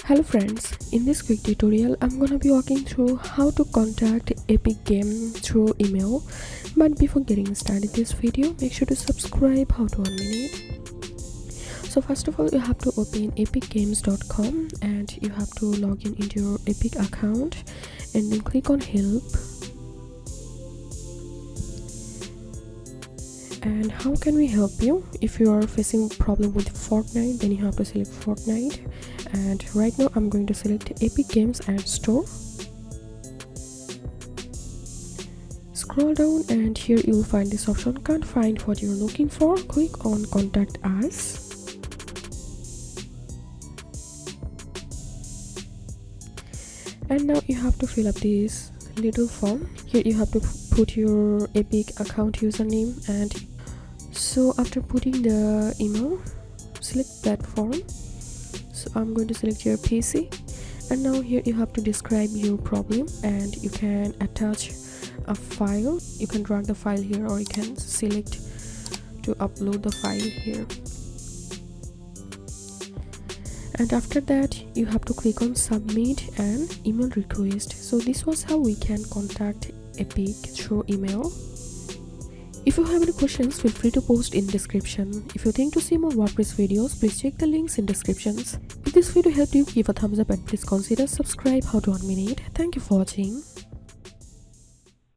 Hello friends, in this quick tutorial I'm gonna be walking through how to contact Epic Game through email. But before getting started this video, make sure to subscribe. How to 1 minute. So first of all, you have to open epicgames.com and you have to log in into your Epic account and then click on help. And how can we help you? If you are facing problem with Fortnite, then you have to select Fortnite, and right now I'm going to select Epic Games and Store. Scroll down and here you will find this option. Can't find what you're looking for? Click on contact us. And now you have to fill up this little form. Here you have to put your Epic account username, and so after putting the email, select platform. So I'm going to select your PC, and now here you have to describe your problem and you can attach a file. You can drag the file here or you can select to upload the file here. And after that you have to click on submit and email request. So this was how we can contact Epic through email. If you have any questions, feel free to post in description. If you think to see more WordPress videos, please check the links in descriptions. If this video helped you, give a thumbs up and please consider subscribe. How to 1 minute. Thank you for watching.